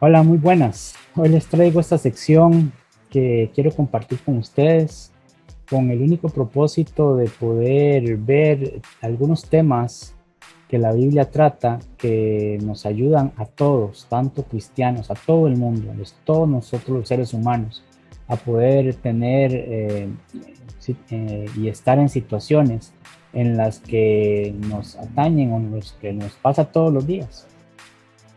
Hola, muy buenas. Hoy les traigo esta sección que quiero compartir con ustedes con el único propósito de poder ver algunos temas que la Biblia trata que nos ayudan a todos, tanto cristianos, a todo el mundo, todos nosotros los seres humanos, a poder tener y estar en situaciones en las que nos atañen o en los que nos pasa todos los días.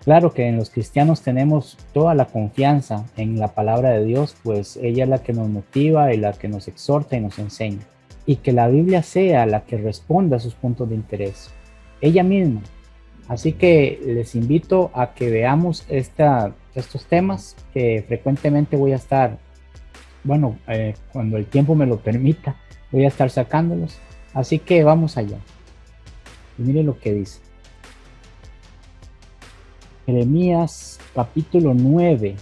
Claro que en los cristianos tenemos toda la confianza en la palabra de Dios, pues ella es la que nos motiva y la que nos exhorta y nos enseña. Y que la Biblia sea la que responda a sus puntos de interés, ella misma. Así que les invito a que veamos estos temas que frecuentemente voy a estar, bueno, cuando el tiempo me lo permita, voy a estar sacándolos. Así que vamos allá. Y miren lo que dice. Jeremías capítulo 9,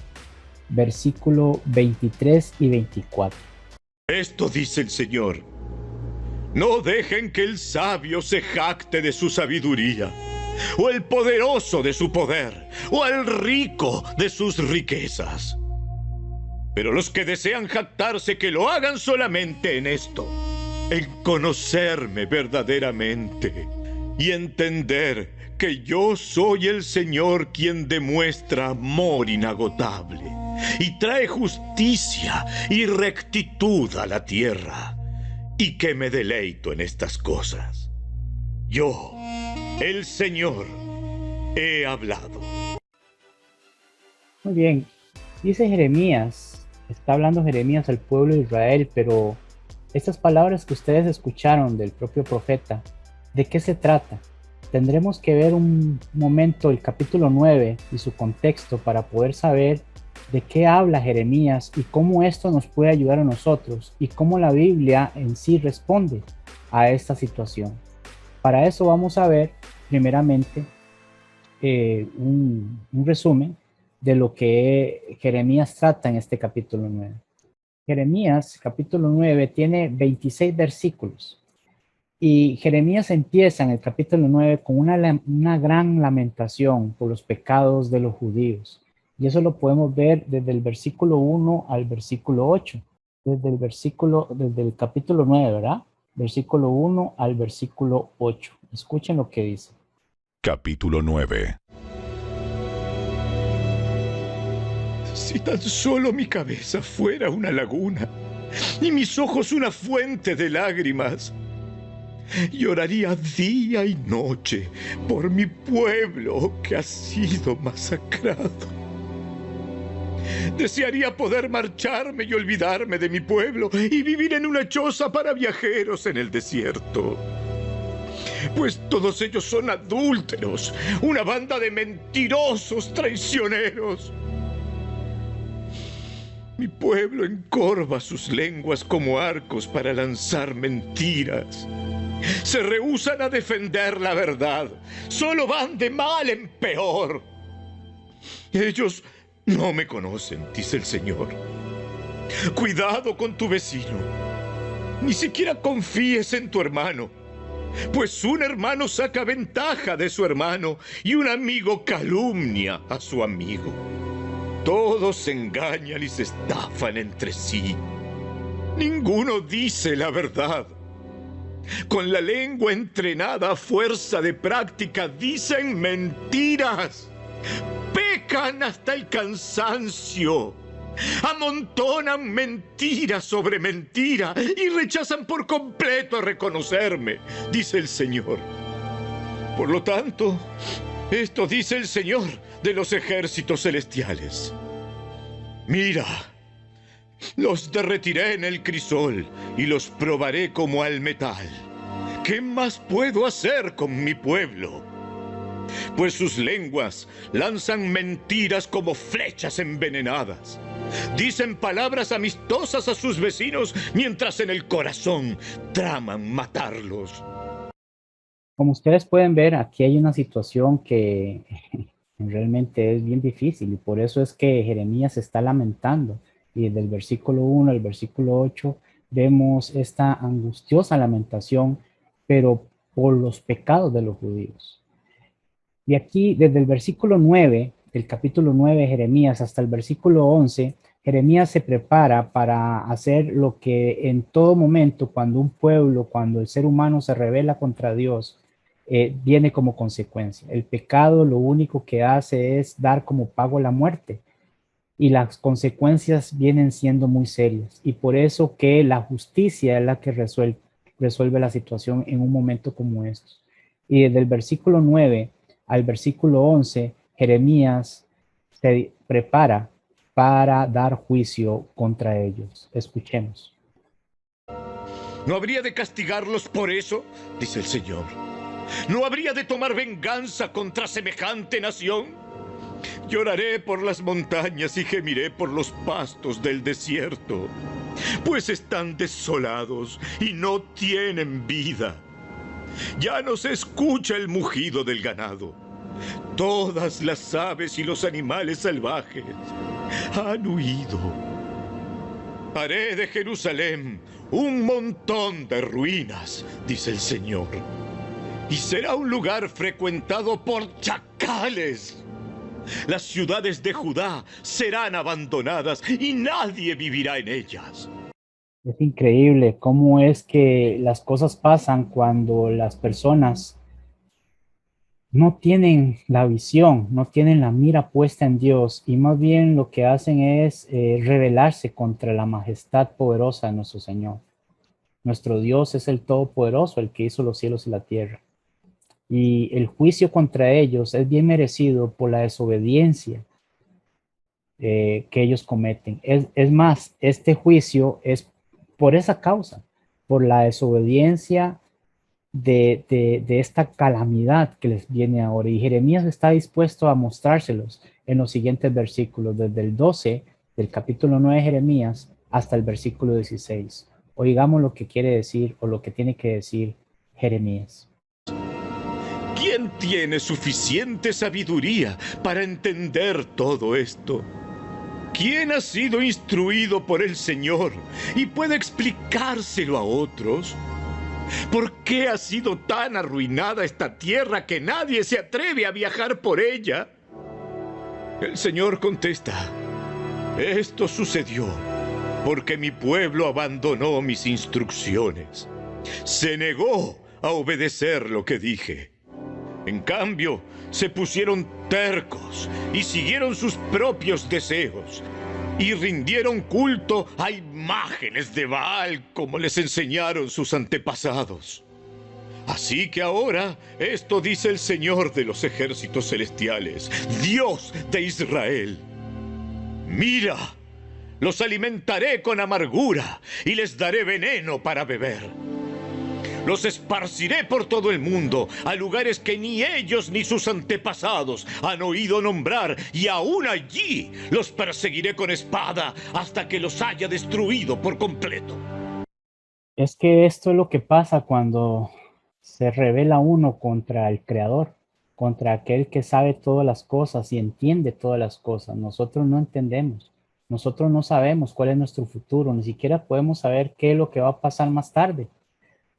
versículo 23 y 24. Esto dice el Señor: no dejen que el sabio se jacte de su sabiduría, o el poderoso de su poder, o el rico de sus riquezas. Pero los que desean jactarse, que lo hagan solamente en esto: en conocerme verdaderamente y entender que yo soy el Señor, quien demuestra amor inagotable y trae justicia y rectitud a la tierra, y que me deleito en estas cosas. Yo, el Señor, he hablado. Muy bien, dice Jeremías, está hablando Jeremías al pueblo de Israel, pero estas palabras que ustedes escucharon del propio profeta, ¿de qué se trata? Tendremos que ver un momento el capítulo 9 y su contexto para poder saber de qué habla Jeremías y cómo esto nos puede ayudar a nosotros y cómo la Biblia en sí responde a esta situación. Para eso vamos a ver primeramente un resumen de lo que Jeremías trata en este capítulo 9. Jeremías capítulo 9 tiene 26 versículos y Jeremías empieza en el capítulo 9 con una gran lamentación por los pecados de los judíos. Y eso lo podemos ver desde el versículo 1 al versículo 8, desde el capítulo 9, ¿verdad? Versículo 1 al versículo 8. Escuchen lo que dice. Capítulo 9. Si tan solo mi cabeza fuera una laguna y mis ojos una fuente de lágrimas, lloraría día y noche por mi pueblo que ha sido masacrado. Desearía poder marcharme y olvidarme de mi pueblo y vivir en una choza para viajeros en el desierto. Pues todos ellos son adúlteros, una banda de mentirosos traicioneros. Mi pueblo encorva sus lenguas como arcos para lanzar mentiras. Se rehúsan a defender la verdad. Solo van de mal en peor. Ellos no me conocen, dice el Señor. Cuidado con tu vecino. Ni siquiera confíes en tu hermano, pues un hermano saca ventaja de su hermano y un amigo calumnia a su amigo. Todos se engañan y se estafan entre sí. Ninguno dice la verdad. Con la lengua entrenada a fuerza de práctica dicen mentiras. Pecan hasta el cansancio. Amontonan mentira sobre mentira y rechazan por completo reconocerme, dice el Señor. Por lo tanto, esto dice el Señor de los ejércitos celestiales: mira, los derretiré en el crisol y los probaré como al metal. ¿Qué más puedo hacer con mi pueblo? Pues sus lenguas lanzan mentiras como flechas envenenadas. Dicen palabras amistosas a sus vecinos, mientras en el corazón traman matarlos. Como ustedes pueden ver, aquí hay una situación que realmente es bien difícil y por eso es que Jeremías se está lamentando. Y desde el versículo 1 al versículo 8 vemos esta angustiosa lamentación, pero por los pecados de los judíos. Y aquí, desde el versículo 9 del capítulo 9 de Jeremías hasta el versículo 11, Jeremías se prepara para hacer lo que en todo momento, cuando un pueblo, cuando el ser humano se rebela contra Dios, viene como consecuencia. El pecado lo único que hace es dar como pago la muerte, y las consecuencias vienen siendo muy serias. Y por eso que la justicia es la que resuelve la situación en un momento como estos. Y desde el versículo 9 al versículo 11, Jeremías se prepara para dar juicio contra ellos. Escuchemos. ¿No habría de castigarlos por eso? Dice el Señor. ¿No habría de tomar venganza contra semejante nación? Lloraré por las montañas y gemiré por los pastos del desierto, pues están desolados y no tienen vida. Ya no se escucha el mugido del ganado. Todas las aves y los animales salvajes han huido. Haré de Jerusalén un montón de ruinas, dice el Señor, y será un lugar frecuentado por chacales. Las ciudades de Judá serán abandonadas y nadie vivirá en ellas. Es increíble cómo es que las cosas pasan cuando las personas no tienen la visión, no tienen la mira puesta en Dios, y más bien lo que hacen es rebelarse contra la majestad poderosa de nuestro Señor. Nuestro Dios es el Todopoderoso, el que hizo los cielos y la tierra. Y el juicio contra ellos es bien merecido por la desobediencia que ellos cometen. Es más, este juicio es por esa causa, por la desobediencia de esta calamidad que les viene ahora. Y Jeremías está dispuesto a mostrárselos en los siguientes versículos, desde el 12 del capítulo 9 de Jeremías hasta el versículo 16. Oigamos lo que quiere decir o lo que tiene que decir Jeremías. ¿Quién tiene suficiente sabiduría para entender todo esto? ¿Quién ha sido instruido por el Señor y puede explicárselo a otros? ¿Por qué ha sido tan arruinada esta tierra que nadie se atreve a viajar por ella? El Señor contesta: esto sucedió porque mi pueblo abandonó mis instrucciones. Se negó a obedecer lo que dije. En cambio, se pusieron tercos y siguieron sus propios deseos y rindieron culto a imágenes de Baal como les enseñaron sus antepasados. Así que ahora, esto dice el Señor de los ejércitos celestiales, Dios de Israel: mira, los alimentaré con amargura y les daré veneno para beber. Los esparciré por todo el mundo, a lugares que ni ellos ni sus antepasados han oído nombrar, y aún allí los perseguiré con espada hasta que los haya destruido por completo. Es que esto es lo que pasa cuando se rebela uno contra el Creador, contra aquel que sabe todas las cosas y entiende todas las cosas. Nosotros no entendemos, nosotros no sabemos cuál es nuestro futuro, ni siquiera podemos saber qué es lo que va a pasar más tarde.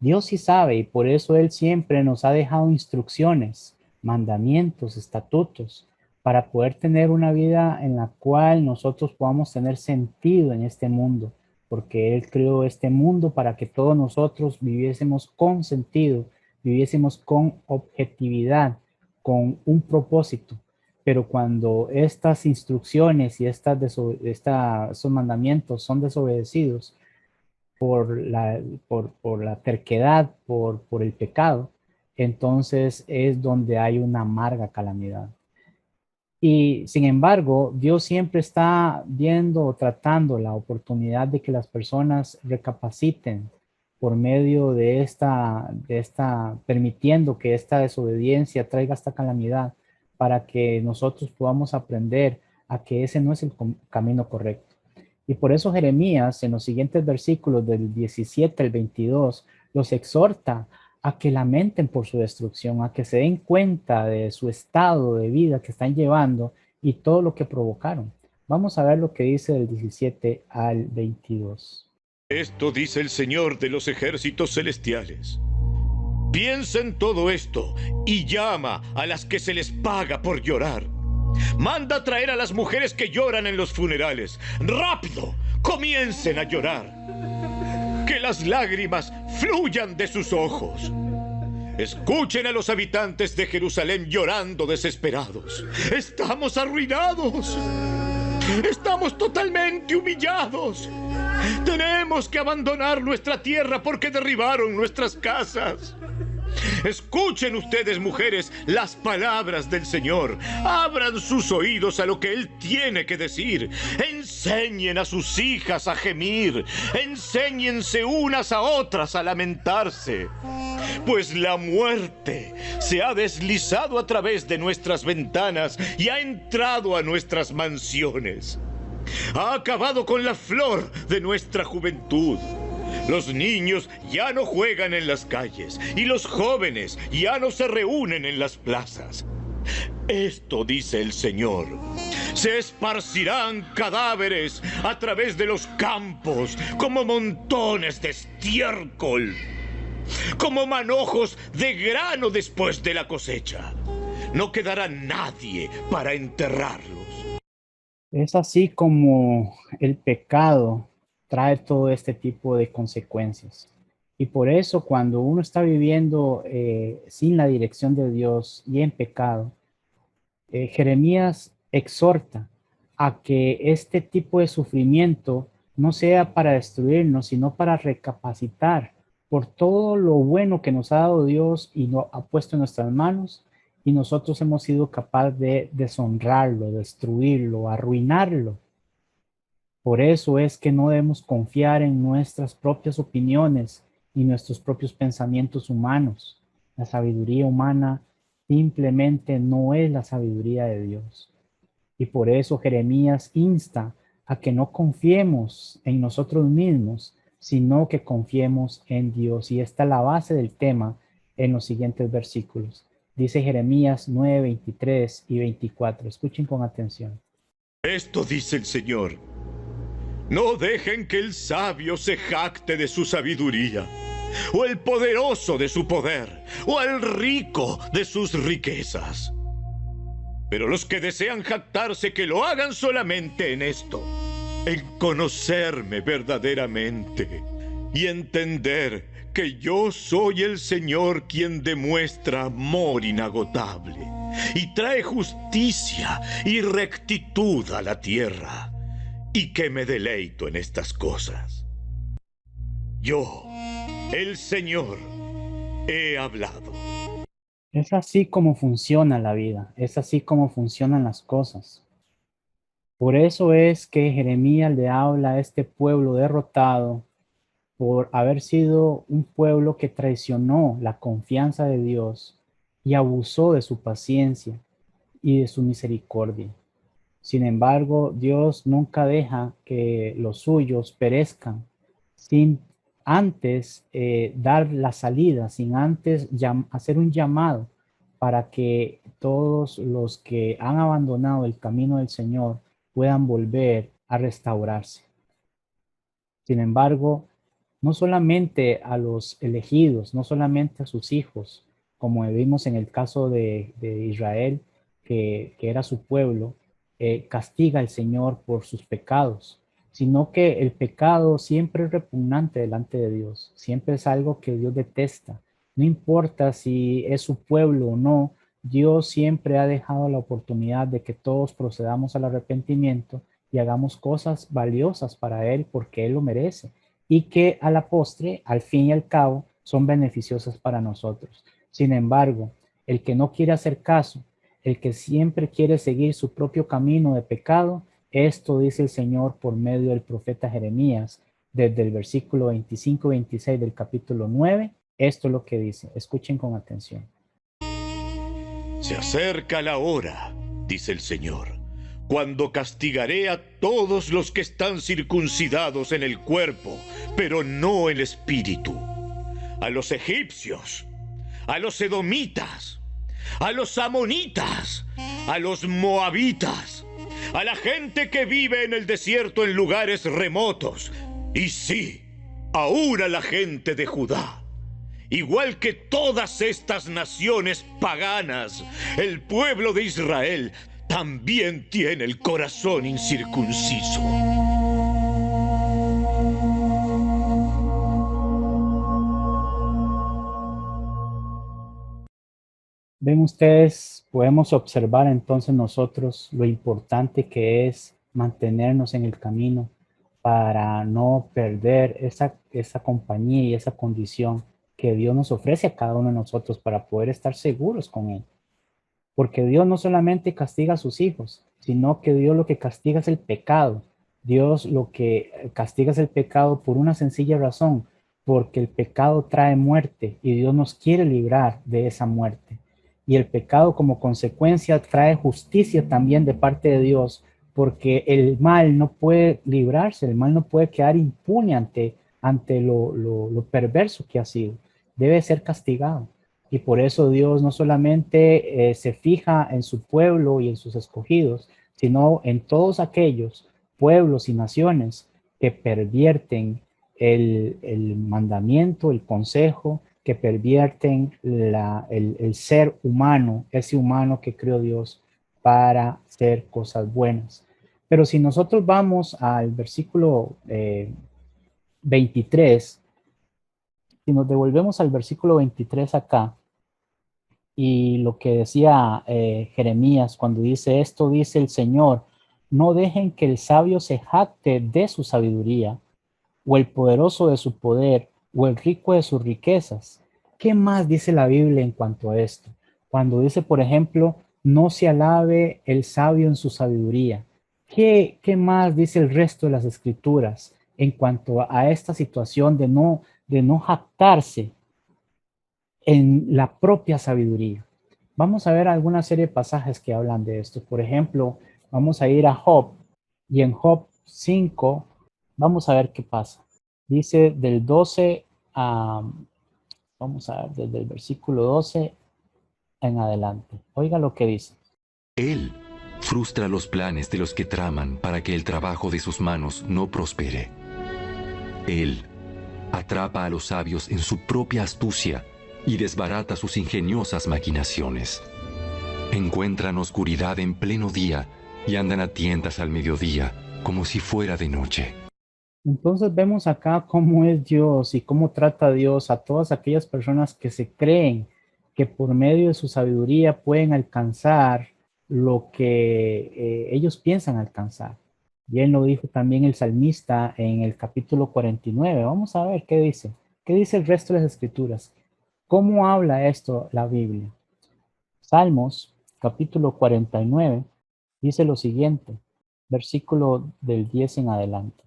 Dios sí sabe, y por eso Él siempre nos ha dejado instrucciones, mandamientos, estatutos, para poder tener una vida en la cual nosotros podamos tener sentido en este mundo, porque Él creó este mundo para que todos nosotros viviésemos con sentido, viviésemos con objetividad, con un propósito. Pero cuando estas instrucciones y estos mandamientos son desobedecidos, por la terquedad, por el pecado, entonces es donde hay una amarga calamidad. Y sin embargo, Dios siempre está viendo, tratando la oportunidad de que las personas recapaciten por medio de permitiendo que esta desobediencia traiga esta calamidad, para que nosotros podamos aprender a que ese no es el camino correcto. Y por eso Jeremías, en los siguientes versículos del 17 al 22, los exhorta a que lamenten por su destrucción, a que se den cuenta de su estado de vida que están llevando y todo lo que provocaron. Vamos a ver lo que dice del 17 al 22. Esto dice el Señor de los ejércitos celestiales: piensa en todo esto y llama a las que se les paga por llorar. Manda traer a las mujeres que lloran en los funerales. ¡Rápido! Comiencen a llorar. Que las lágrimas fluyan de sus ojos. Escuchen a los habitantes de Jerusalén llorando desesperados. Estamos arruinados. Estamos totalmente humillados. Tenemos que abandonar nuestra tierra porque derribaron nuestras casas. Escuchen ustedes, mujeres, las palabras del Señor. Abran sus oídos a lo que Él tiene que decir. Enseñen a sus hijas a gemir. Enséñense unas a otras a lamentarse. Pues la muerte se ha deslizado a través de nuestras ventanas y ha entrado a nuestras mansiones. Ha acabado con la flor de nuestra juventud. Los niños ya no juegan en las calles y los jóvenes ya no se reúnen en las plazas. Esto dice el Señor: se esparcirán cadáveres a través de los campos como montones de estiércol, como manojos de grano después de la cosecha. No quedará nadie para enterrarlos. Es así como el pecado trae todo este tipo de consecuencias. Y por eso cuando uno está viviendo sin la dirección de Dios y en pecado, Jeremías exhorta a que este tipo de sufrimiento no sea para destruirnos, sino para recapacitar por todo lo bueno que nos ha dado Dios y nos ha puesto en nuestras manos, y nosotros hemos sido capaces de deshonrarlo, destruirlo, arruinarlo. Por eso es que no debemos confiar en nuestras propias opiniones y nuestros propios pensamientos humanos. La sabiduría humana simplemente no es la sabiduría de Dios. Y por eso Jeremías insta a que no confiemos en nosotros mismos, sino que confiemos en Dios. Y esta es la base del tema en los siguientes versículos. Dice Jeremías 9, 23 y 24. Escuchen con atención. Esto dice el Señor: no dejen que el sabio se jacte de su sabiduría, o el poderoso de su poder, o el rico de sus riquezas. Pero los que desean jactarse, que lo hagan solamente en esto: en conocerme verdaderamente y entender que yo soy el Señor, quien demuestra amor inagotable y trae justicia y rectitud a la tierra, y que me deleito en estas cosas. Yo, el Señor, he hablado. Es así como funciona la vida, es así como funcionan las cosas. Por eso es que Jeremías le habla a este pueblo derrotado por haber sido un pueblo que traicionó la confianza de Dios y abusó de su paciencia y de su misericordia. Sin embargo, Dios nunca deja que los suyos perezcan sin antes dar la salida, sin antes hacer un llamado para que todos los que han abandonado el camino del Señor puedan volver a restaurarse. Sin embargo, no solamente a los elegidos, no solamente a sus hijos, como vimos en el caso de Israel, que era su pueblo, castiga al Señor por sus pecados, sino que el pecado siempre es repugnante delante de Dios, siempre es algo que Dios detesta. No importa si es su pueblo o no, Dios siempre ha dejado la oportunidad de que todos procedamos al arrepentimiento y hagamos cosas valiosas para Él porque Él lo merece, y que a la postre, al fin y al cabo, son beneficiosas para nosotros. Sin embargo, el que no quiere hacer caso, el que siempre quiere seguir su propio camino de pecado, esto dice el Señor por medio del profeta Jeremías, desde el versículo 25-26 del capítulo 9, esto es lo que dice. Escuchen con atención. Se acerca la hora, dice el Señor, cuando castigaré a todos los que están circuncidados en el cuerpo, pero no el espíritu. A los egipcios, a los edomitas, a los amonitas, a los moabitas, a la gente que vive en el desierto en lugares remotos, y sí, aún a la gente de Judá. Igual que todas estas naciones paganas, el pueblo de Israel también tiene el corazón incircunciso. Ven ustedes, podemos observar entonces nosotros lo importante que es mantenernos en el camino para no perder esa compañía y esa condición que Dios nos ofrece a cada uno de nosotros para poder estar seguros con Él. Porque Dios no solamente castiga a sus hijos, sino que Dios lo que castiga es el pecado. Dios lo que castiga es el pecado por una sencilla razón, porque el pecado trae muerte y Dios nos quiere librar de esa muerte. Y el pecado como consecuencia trae justicia también de parte de Dios, porque el mal no puede librarse, el mal no puede quedar impune ante lo perverso que ha sido. Debe ser castigado. Y por eso Dios no solamente se fija en su pueblo y en sus escogidos, sino en todos aquellos pueblos y naciones que pervierten el mandamiento, el consejo, que pervierten el ser humano, ese humano que creó Dios para hacer cosas buenas. Pero si nosotros vamos al versículo 23, si nos devolvemos al versículo 23 acá, y lo que decía Jeremías cuando dice esto, dice el Señor, no dejen que el sabio se jacte de su sabiduría, o el poderoso de su poder, o el rico de sus riquezas. ¿Qué más dice la Biblia en cuanto a esto? Cuando dice, por ejemplo, no se alabe el sabio en su sabiduría. ¿Qué más dice el resto de las escrituras en cuanto a esta situación de no jactarse en la propia sabiduría? Vamos a ver alguna serie de pasajes que hablan de esto. Por ejemplo, vamos a ir a Job, y en Job 5, vamos a ver qué pasa. Dice del 12 a, vamos a ver, desde el versículo 12 en adelante. Oiga lo que dice. Él frustra los planes de los que traman para que el trabajo de sus manos no prospere. Él atrapa a los sabios en su propia astucia y desbarata sus ingeniosas maquinaciones. Encuentran oscuridad en pleno día y andan a tientas al mediodía, como si fuera de noche. Entonces vemos acá cómo es Dios y cómo trata Dios a todas aquellas personas que se creen que por medio de su sabiduría pueden alcanzar lo que ellos piensan alcanzar. Bien lo dijo también el salmista en el capítulo 49. Vamos a ver qué dice. ¿Qué dice el resto de las escrituras? ¿Cómo habla esto la Biblia? Salmos, capítulo 49, dice lo siguiente, versículo del 10 en adelante.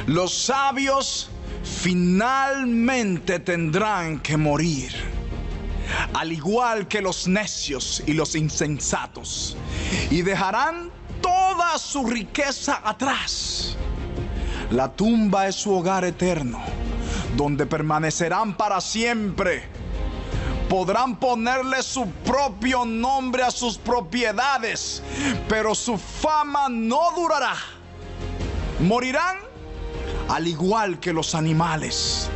Los sabios finalmente tendrán que morir, al igual que los necios y los insensatos, y dejarán toda su riqueza atrás. La tumba es su hogar eterno, donde permanecerán para siempre. Podrán ponerle su propio nombre a sus propiedades, pero su fama no durará. Morirán al igual que los animales.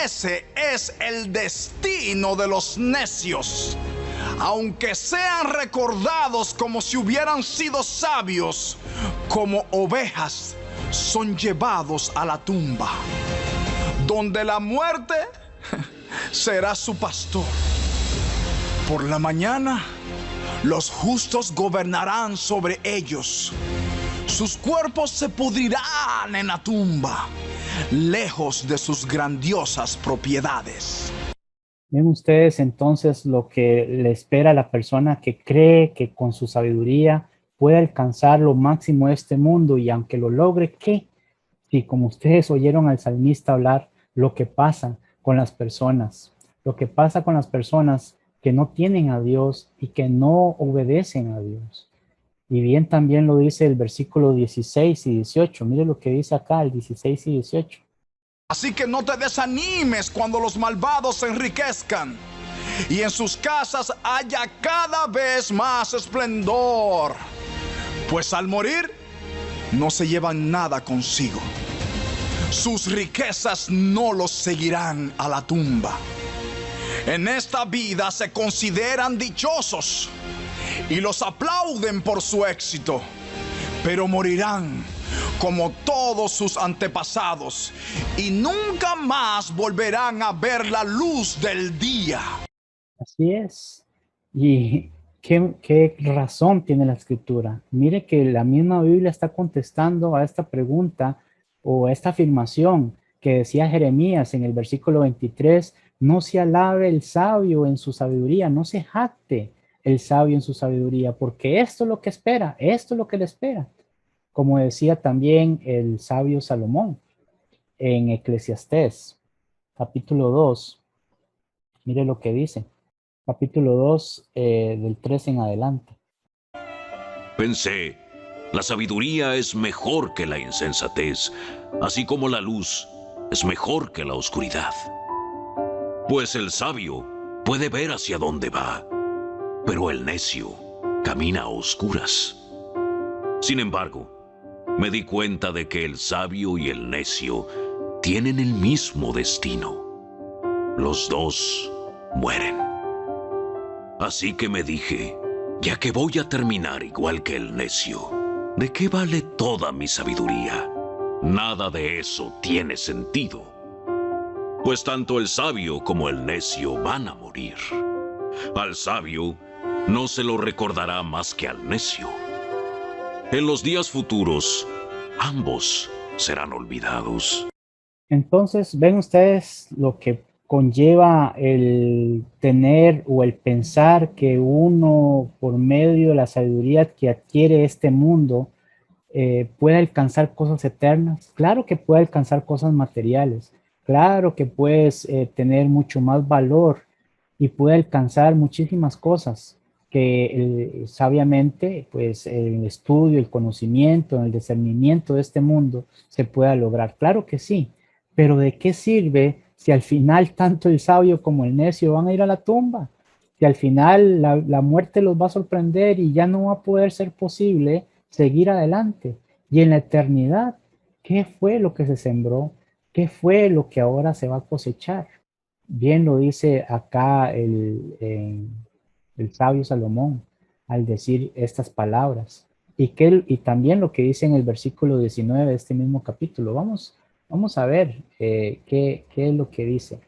Ese es el destino de los necios. Aunque sean recordados como si hubieran sido sabios, como ovejas son llevados a la tumba, donde la muerte será su pastor. Por la mañana, los justos gobernarán sobre ellos. Sus cuerpos se pudrirán en la tumba, lejos de sus grandiosas propiedades. Ven ustedes entonces lo que le espera a la persona que cree que con su sabiduría puede alcanzar lo máximo de este mundo, y aunque lo logre, ¿qué? Si como ustedes oyeron al salmista hablar, lo que pasa con las personas, que no tienen a Dios y que no obedecen a Dios. Y bien también lo dice el versículo 16 y 18. Mire lo que dice acá, el 16 y 18. Así que no te desanimes cuando los malvados se enriquezcan y en sus casas haya cada vez más esplendor, pues al morir no se llevan nada consigo. Sus riquezas no los seguirán a la tumba. En esta vida se consideran dichosos y los aplauden por su éxito, pero morirán como todos sus antepasados y nunca más volverán a ver la luz del día. Así es. Y qué razón tiene la escritura. Mire que la misma Biblia está contestando a esta pregunta o a esta afirmación que decía Jeremías en el versículo 23, no se alabe el sabio en su sabiduría, no se jacte el sabio en su sabiduría, porque esto es lo que espera, esto es lo que le espera. Como decía también el sabio Salomón en Eclesiastés, capítulo 2. Mire lo que dice, capítulo 2, del 3 en adelante. Pensé, la sabiduría es mejor que la insensatez, así como la luz es mejor que la oscuridad. Pues el sabio puede ver hacia dónde va, pero el necio camina a oscuras. Sin embargo, me di cuenta de que el sabio y el necio tienen el mismo destino. Los dos mueren. Así que me dije, ya que voy a terminar igual que el necio, ¿de qué vale toda mi sabiduría? Nada de eso tiene sentido. Pues tanto el sabio como el necio van a morir. Al sabio no se lo recordará más que al necio. En los días futuros, ambos serán olvidados. Entonces, ven ustedes lo que conlleva el tener o el pensar que uno, por medio de la sabiduría que adquiere este mundo, puede alcanzar cosas eternas. Claro que puede alcanzar cosas materiales. Claro que puedes tener mucho más valor y puede alcanzar muchísimas cosas que sabiamente, pues, el estudio, el conocimiento, el discernimiento de este mundo se pueda lograr. Claro que sí, pero ¿de qué sirve si al final tanto el sabio como el necio van a ir a la tumba? Si al final la muerte los va a sorprender y ya no va a poder ser posible seguir adelante. Y en la eternidad, ¿qué fue lo que se sembró? ¿Qué fue lo que ahora se va a cosechar? Bien lo dice acá el sabio Salomón al decir estas palabras. Y también lo que dice en el versículo 19 de este mismo capítulo. Vamos a ver qué es lo que dice.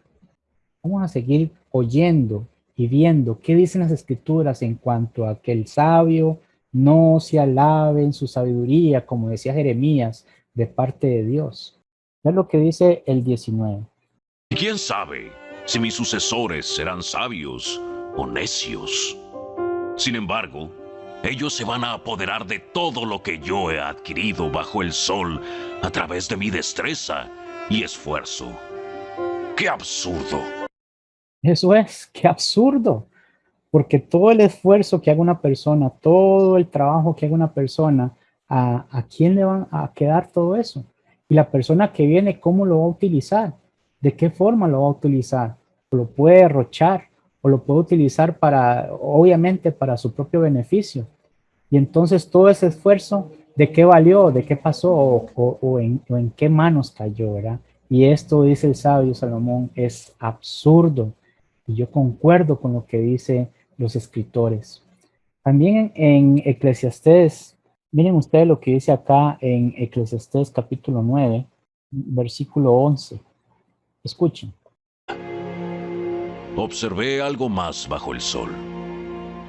Vamos a seguir oyendo y viendo qué dicen las escrituras en cuanto a que el sabio no se alabe en su sabiduría, como decía Jeremías, de parte de Dios. Es lo que dice el 19. ¿Y quién sabe si mis sucesores serán sabios o necios? Sin embargo, ellos se van a apoderar de todo lo que yo he adquirido bajo el sol a través de mi destreza y esfuerzo. ¡Qué absurdo! Eso es, qué absurdo. Porque todo el esfuerzo que haga una persona, todo el trabajo que haga una persona, ¿a quién le van a quedar todo eso? Y la persona que viene, ¿cómo lo va a utilizar? ¿De qué forma lo va a utilizar? ¿Lo puede derrochar? ¿O lo puede utilizar obviamente, para su propio beneficio? Y entonces todo ese esfuerzo, ¿de qué valió? ¿De qué pasó? ¿O en qué manos cayó, verdad? Y esto, dice el sabio Salomón, es absurdo. Y yo concuerdo con lo que dicen los escritores. También en Eclesiastés, miren ustedes lo que dice acá en Eclesiastés capítulo 9, versículo 11. Escuchen. Observé algo más bajo el sol.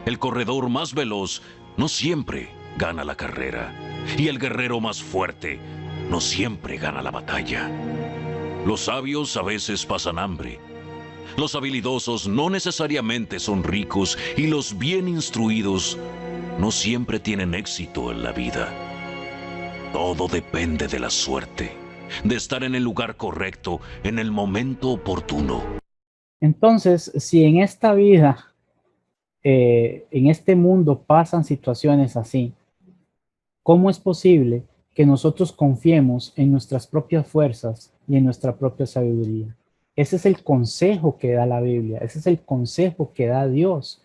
El corredor más veloz no siempre gana la carrera, y el guerrero más fuerte no siempre gana la batalla. Los sabios a veces pasan hambre. Los habilidosos no necesariamente son ricos, y los bien instruidos no siempre tienen éxito en la vida. Todo depende de la suerte, de estar en el lugar correcto, en el momento oportuno. Entonces, si en esta vida, en este mundo pasan situaciones así, ¿cómo es posible que nosotros confiemos en nuestras propias fuerzas y en nuestra propia sabiduría? Ese es el consejo que da la Biblia, ese es el consejo que da Dios,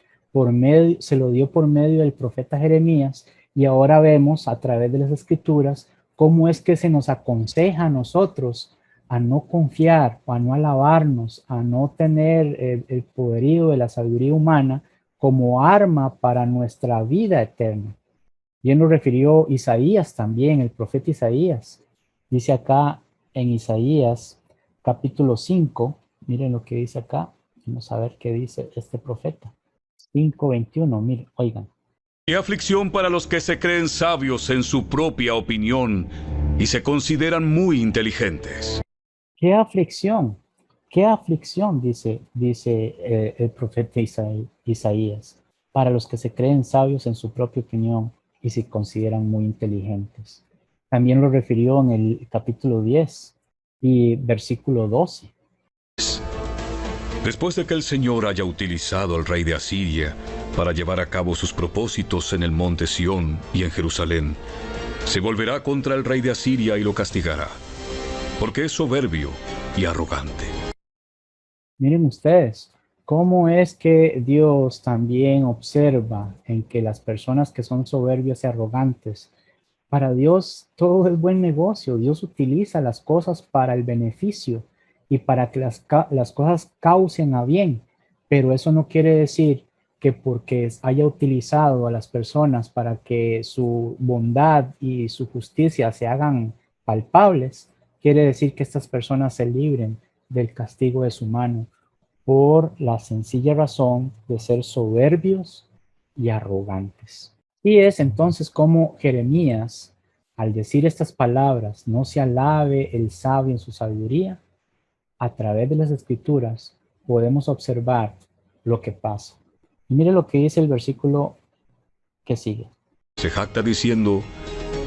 se lo dio por medio del profeta Jeremías, y ahora vemos a través de las escrituras cómo es que se nos aconseja a nosotros a no confiar, o a no alabarnos, a no tener el poderío de la sabiduría humana, como arma para nuestra vida eterna. Bien lo refirió Isaías también, el profeta Isaías. Dice acá en Isaías capítulo 5, miren lo que dice acá. Vamos a ver qué dice este profeta. 5:21, miren, oigan. ¡Qué aflicción para los que se creen sabios en su propia opinión y se consideran muy inteligentes! ¡Qué aflicción! ¡Qué aflicción! Dice el profeta Isaías, para los que se creen sabios en su propia opinión y se consideran muy inteligentes. También lo refirió en el capítulo 10 y versículo 12. Después de que el Señor haya utilizado al rey de Asiria para llevar a cabo sus propósitos en el monte Sión y en Jerusalén, se volverá contra el rey de Asiria y lo castigará, porque es soberbio y arrogante. Miren ustedes, cómo es que Dios también observa en que las personas que son soberbias y arrogantes, para Dios todo es buen negocio. Dios utiliza las cosas para el beneficio y para que las cosas causen a bien, pero eso no quiere decir que porque haya utilizado a las personas para que su bondad y su justicia se hagan palpables, quiere decir que estas personas se libren del castigo de su mano por la sencilla razón de ser soberbios y arrogantes. Y es entonces como Jeremías, al decir estas palabras, no se alabe el sabio en su sabiduría, a través de las escrituras podemos observar lo que pasa. Y mire lo que dice el versículo que sigue. Se jacta diciendo: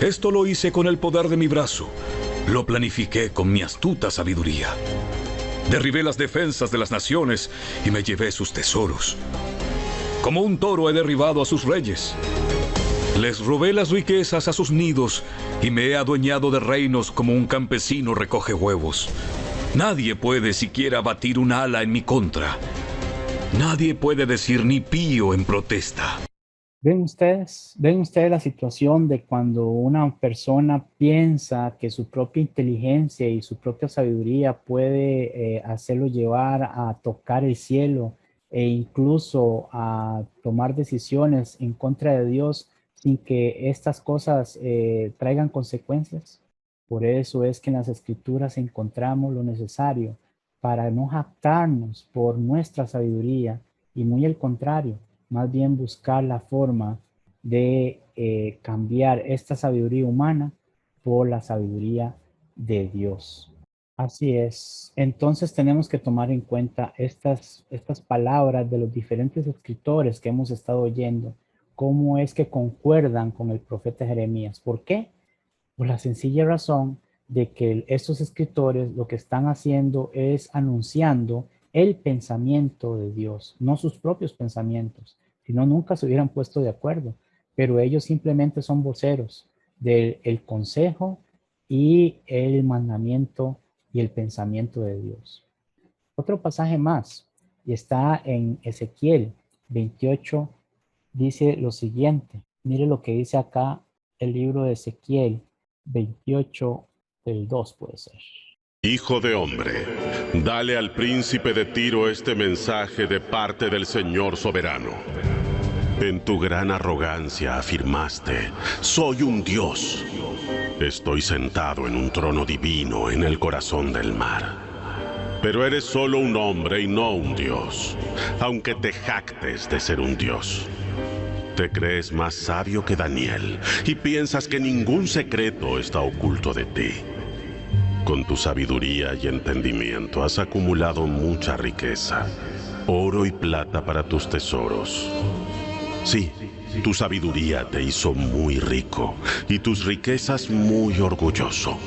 esto lo hice con el poder de mi brazo, lo planifiqué con mi astuta sabiduría. Derribé las defensas de las naciones y me llevé sus tesoros. Como un toro he derribado a sus reyes. Les robé las riquezas a sus nidos y me he adueñado de reinos como un campesino recoge huevos. Nadie puede siquiera batir un ala en mi contra. Nadie puede decir ni pío en protesta. ¿Ven ustedes la situación de cuando una persona piensa que su propia inteligencia y su propia sabiduría puede hacerlo llevar a tocar el cielo e incluso a tomar decisiones en contra de Dios sin que estas cosas traigan consecuencias? Por eso es que en las escrituras encontramos lo necesario para no jactarnos por nuestra sabiduría y muy al contrario, más bien buscar la forma de cambiar esta sabiduría humana por la sabiduría de Dios. Así es. Entonces tenemos que tomar en cuenta estas palabras de los diferentes escritores que hemos estado oyendo, cómo es que concuerdan con el profeta Jeremías. ¿Por qué? Por la sencilla razón de que estos escritores lo que están haciendo es anunciando el pensamiento de Dios, no sus propios pensamientos, sino nunca se hubieran puesto de acuerdo, pero ellos simplemente son voceros del consejo y el mandamiento y el pensamiento de Dios. Otro pasaje más, y está en Ezequiel 28, dice lo siguiente. Mire lo que dice acá el libro de Ezequiel 28, del 2 puede ser. Hijo de hombre, dale al príncipe de Tiro este mensaje de parte del Señor soberano. En tu gran arrogancia afirmaste: soy un dios. Estoy sentado en un trono divino en el corazón del mar. Pero eres solo un hombre y no un dios, aunque te jactes de ser un dios. Te crees más sabio que Daniel y piensas que ningún secreto está oculto de ti. Con tu sabiduría y entendimiento has acumulado mucha riqueza, oro y plata para tus tesoros. Sí, tu sabiduría te hizo muy rico y tus riquezas muy orgulloso.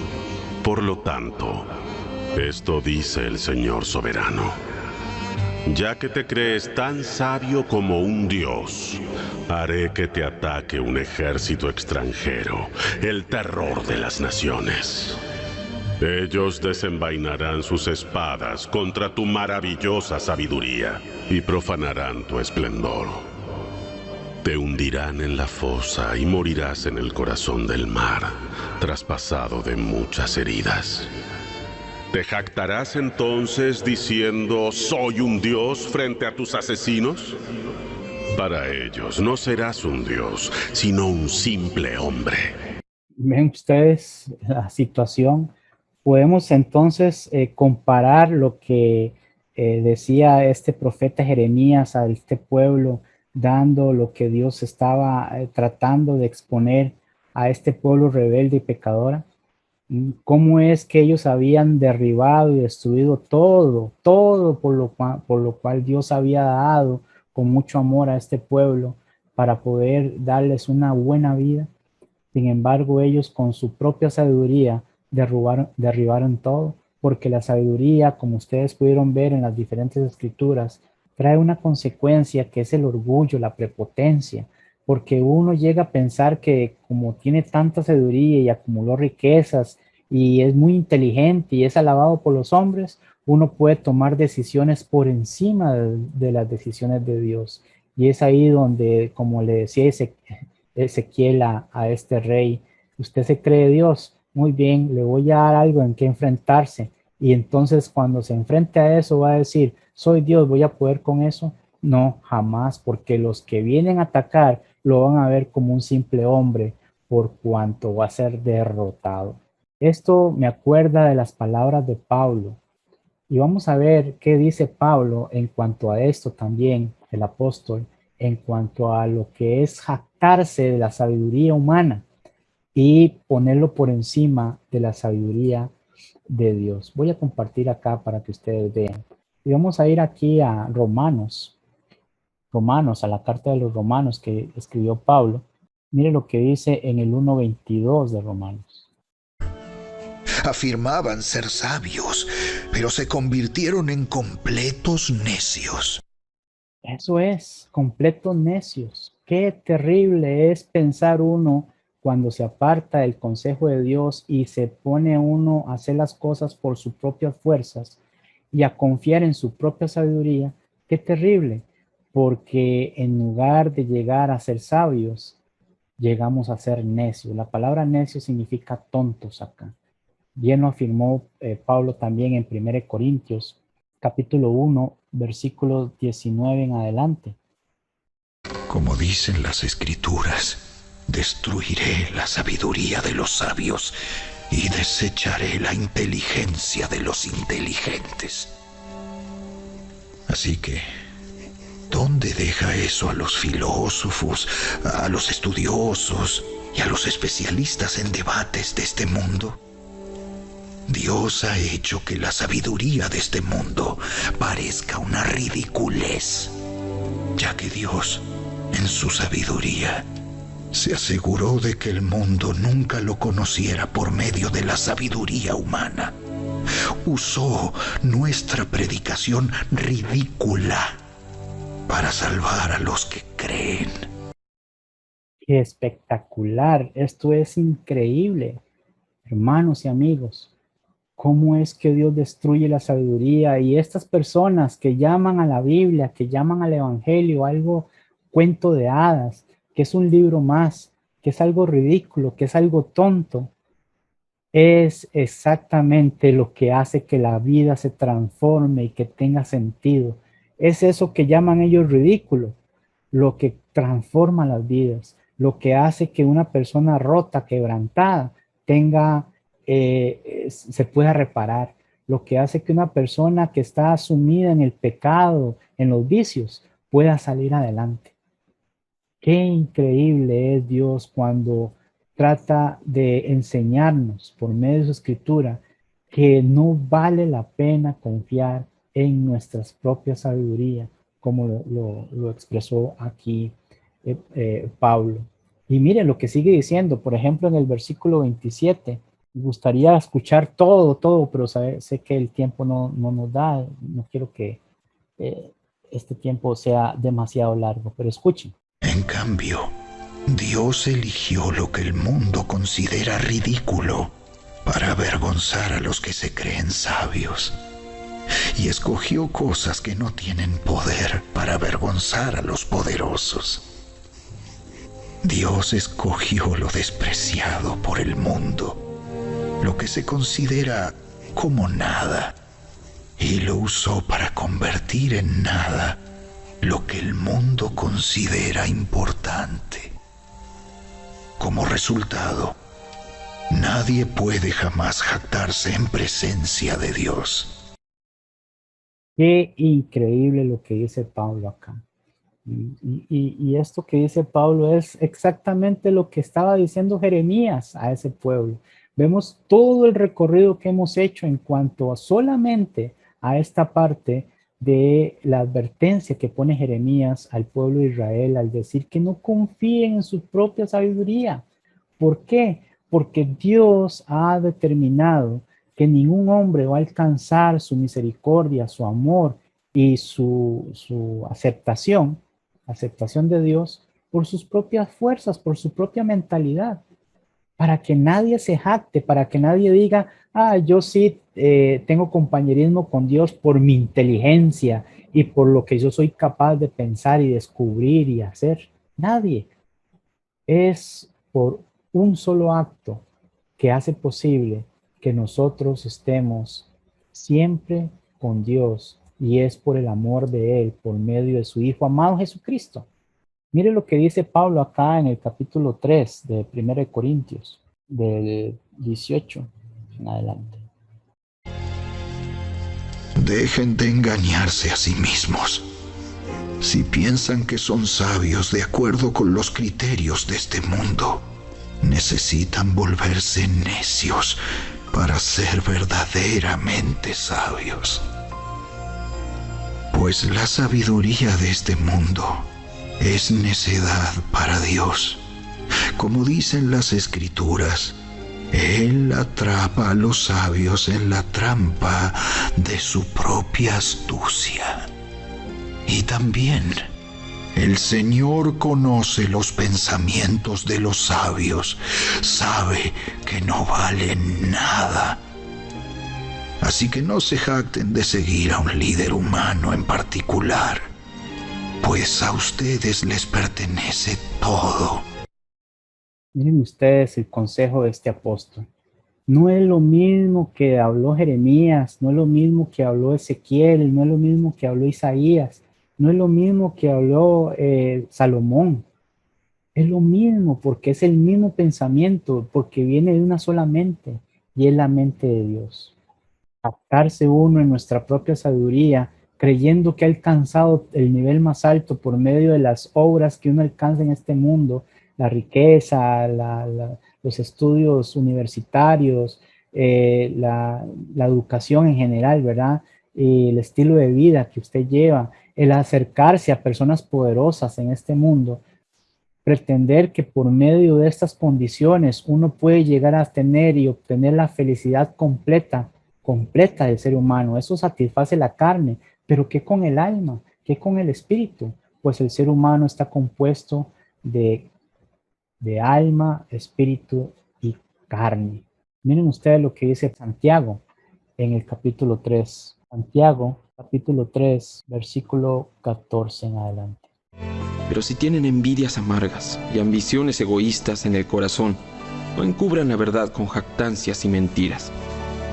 Por lo tanto, esto dice el Señor soberano: ya que te crees tan sabio como un dios, haré que te ataque un ejército extranjero, el terror de las naciones. Ellos desenvainarán sus espadas contra tu maravillosa sabiduría y profanarán tu esplendor. Te hundirán en la fosa y morirás en el corazón del mar, traspasado de muchas heridas. ¿Te jactarás entonces diciendo: soy un dios frente a tus asesinos? Para ellos no serás un dios, sino un simple hombre. Ven ustedes la situación. Podemos entonces comparar lo que decía este profeta Jeremías a este pueblo, dando lo que Dios estaba tratando de exponer a este pueblo rebelde y pecadora. Cómo es que ellos habían derribado y destruido todo por lo cual Dios había dado con mucho amor a este pueblo para poder darles una buena vida. Sin embargo, ellos con su propia sabiduría derribaron todo, porque la sabiduría, como ustedes pudieron ver en las diferentes escrituras, trae una consecuencia que es el orgullo, la prepotencia, porque uno llega a pensar que como tiene tanta sabiduría y acumuló riquezas y es muy inteligente y es alabado por los hombres, uno puede tomar decisiones por encima de las decisiones de Dios. Y es ahí donde, como le decía Ezequiel a este rey, usted se cree Dios, muy bien, le voy a dar algo en que enfrentarse. Y entonces cuando se enfrente a eso va a decir, soy Dios, ¿voy a poder con eso? No, jamás, porque los que vienen a atacar lo van a ver como un simple hombre, por cuanto va a ser derrotado. Esto me acuerda de las palabras de Pablo. Y vamos a ver qué dice Pablo en cuanto a esto también, el apóstol, en cuanto a lo que es jactarse de la sabiduría humana y ponerlo por encima de la sabiduría de Dios. Voy a compartir acá para que ustedes vean. Y vamos a ir aquí a Romanos, a la carta de los Romanos que escribió Pablo. Mire lo que dice en el 1:22 de Romanos. Afirmaban ser sabios, pero se convirtieron en completos necios. Eso es, completos necios. Qué terrible es pensar uno cuando se aparta del consejo de Dios y se pone uno a hacer las cosas por sus propias fuerzas y a confiar en su propia sabiduría. Qué terrible, porque en lugar de llegar a ser sabios, llegamos a ser necios. La palabra necio significa tontos acá. Bien lo afirmó Pablo también en 1 Corintios, capítulo 1, versículos 19 en adelante. Como dicen las Escrituras, destruiré la sabiduría de los sabios y desecharé la inteligencia de los inteligentes. Así que, ¿dónde deja eso a los filósofos, a los estudiosos y a los especialistas en debates de este mundo? Dios ha hecho que la sabiduría de este mundo parezca una ridiculez, ya que Dios, en su sabiduría, se aseguró de que el mundo nunca lo conociera por medio de la sabiduría humana. Usó nuestra predicación ridícula para salvar a los que creen. ¡Qué espectacular! Esto es increíble, hermanos y amigos. ¿Cómo es que Dios destruye la sabiduría? Y estas personas que llaman a la Biblia, que llaman al Evangelio algo cuento de hadas, que es un libro más, que es algo ridículo, que es algo tonto, es exactamente lo que hace que la vida se transforme y que tenga sentido. Es eso que llaman ellos ridículo, lo que transforma las vidas, lo que hace que una persona rota, quebrantada, se pueda reparar, lo que hace que una persona que está sumida en el pecado, en los vicios, pueda salir adelante. Qué increíble es Dios cuando trata de enseñarnos por medio de su escritura que no vale la pena confiar en nuestras propias sabiduría, como lo expresó aquí Pablo. Y miren lo que sigue diciendo, por ejemplo, en el versículo 27. Me gustaría escuchar todo, pero sé que el tiempo no nos da. No quiero que este tiempo sea demasiado largo, pero escuchen. En cambio, Dios eligió lo que el mundo considera ridículo para avergonzar a los que se creen sabios. Y escogió cosas que no tienen poder para avergonzar a los poderosos. Dios escogió lo despreciado por el mundo, lo que se considera como nada, y lo usó para convertir en nada lo que el mundo considera importante. Como resultado, nadie puede jamás jactarse en presencia de Dios. Qué increíble lo que dice Pablo acá. Y esto que dice Pablo es exactamente lo que estaba diciendo Jeremías a ese pueblo. Vemos todo el recorrido que hemos hecho en cuanto a solamente a esta parte de la advertencia que pone Jeremías al pueblo de Israel al decir que no confíen en su propia sabiduría. ¿Por qué? Porque Dios ha determinado que ningún hombre va a alcanzar su misericordia, su amor y su aceptación de Dios por sus propias fuerzas, por su propia mentalidad, para que nadie se jacte, para que nadie diga, yo sí tengo compañerismo con Dios por mi inteligencia y por lo que yo soy capaz de pensar y descubrir y hacer. Nadie. Es por un solo acto que hace posible que nosotros estemos siempre con Dios, y es por el amor de Él, por medio de su Hijo amado Jesucristo. Mire lo que dice Pablo acá en el capítulo 3 de 1 Corintios, del 18 en adelante. Dejen de engañarse a sí mismos. Si piensan que son sabios de acuerdo con los criterios de este mundo, necesitan volverse necios para ser verdaderamente sabios. Pues la sabiduría de este mundo es necedad para Dios. Como dicen las Escrituras, Él atrapa a los sabios en la trampa de su propia astucia. Y también el Señor conoce los pensamientos de los sabios, sabe que no valen nada. Así que no se jacten de seguir a un líder humano en particular, pues a ustedes les pertenece todo. Miren ustedes el consejo de este apóstol. No es lo mismo que habló Jeremías, no es lo mismo que habló Ezequiel, no es lo mismo que habló Isaías, no es lo mismo que habló Salomón. Es lo mismo porque es el mismo pensamiento, porque viene de una sola mente y es la mente de Dios. Jactarse uno en nuestra propia sabiduría, creyendo que ha alcanzado el nivel más alto por medio de las obras que uno alcanza en este mundo, la riqueza, los estudios universitarios, la educación en general, ¿verdad? El estilo de vida que usted lleva, el acercarse a personas poderosas en este mundo, pretender que por medio de estas condiciones uno puede llegar a tener y obtener la felicidad completa del ser humano. Eso satisface la carne, pero ¿qué con el alma? ¿Qué con el espíritu? Pues el ser humano está compuesto de alma, espíritu y carne. Miren ustedes lo que dice Santiago en el capítulo 3. Santiago, capítulo 3, versículo 14 en adelante. Pero si tienen envidias amargas y ambiciones egoístas en el corazón, no encubran la verdad con jactancias y mentiras,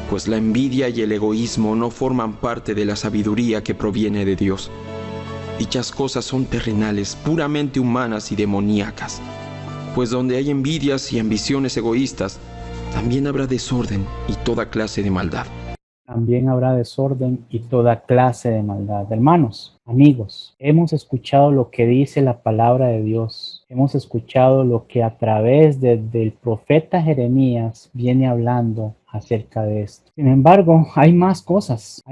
pues la envidia y el egoísmo no forman parte de la sabiduría que proviene de Dios. Dichas cosas son terrenales, puramente humanas y demoníacas, pues donde hay envidias y ambiciones egoístas, también habrá desorden y toda clase de maldad. También habrá desorden y toda clase de maldad. Hermanos, amigos, hemos escuchado lo que dice la palabra de Dios. Hemos escuchado lo que a través del profeta Jeremías viene hablando acerca de esto. Sin embargo, hay más cosas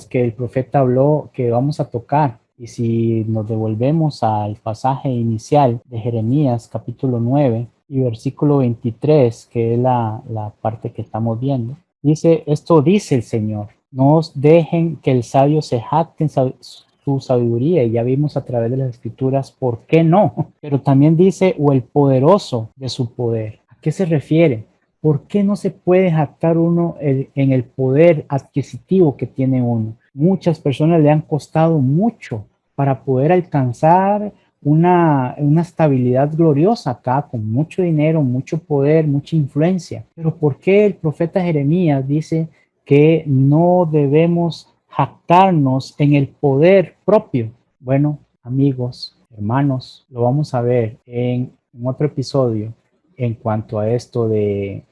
que el profeta habló que vamos a tocar. Y si nos devolvemos al pasaje inicial de Jeremías capítulo 9 y versículo 23, que es la parte que estamos viendo, dice, esto dice el Señor, no os dejen que el sabio se jacte en su sabiduría, y ya vimos a través de las escrituras por qué no, pero también dice, o el poderoso de su poder. ¿A qué se refiere? ¿Por qué no se puede jactar uno en el poder adquisitivo que tiene uno? Muchas personas le han costado mucho para poder alcanzar una estabilidad gloriosa acá, con mucho dinero, mucho poder, mucha influencia. Pero ¿por qué el profeta Jeremías dice que no debemos jactarnos en el poder propio Bueno, amigos, hermanos, lo vamos a ver en otro episodio en cuanto a esto de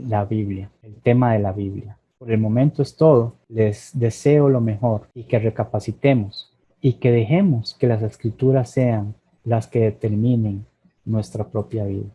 la Biblia, el tema de la Biblia. Por el momento es todo. Les deseo lo mejor y que recapacitemos y que dejemos que las escrituras sean las que determinen nuestra propia vida.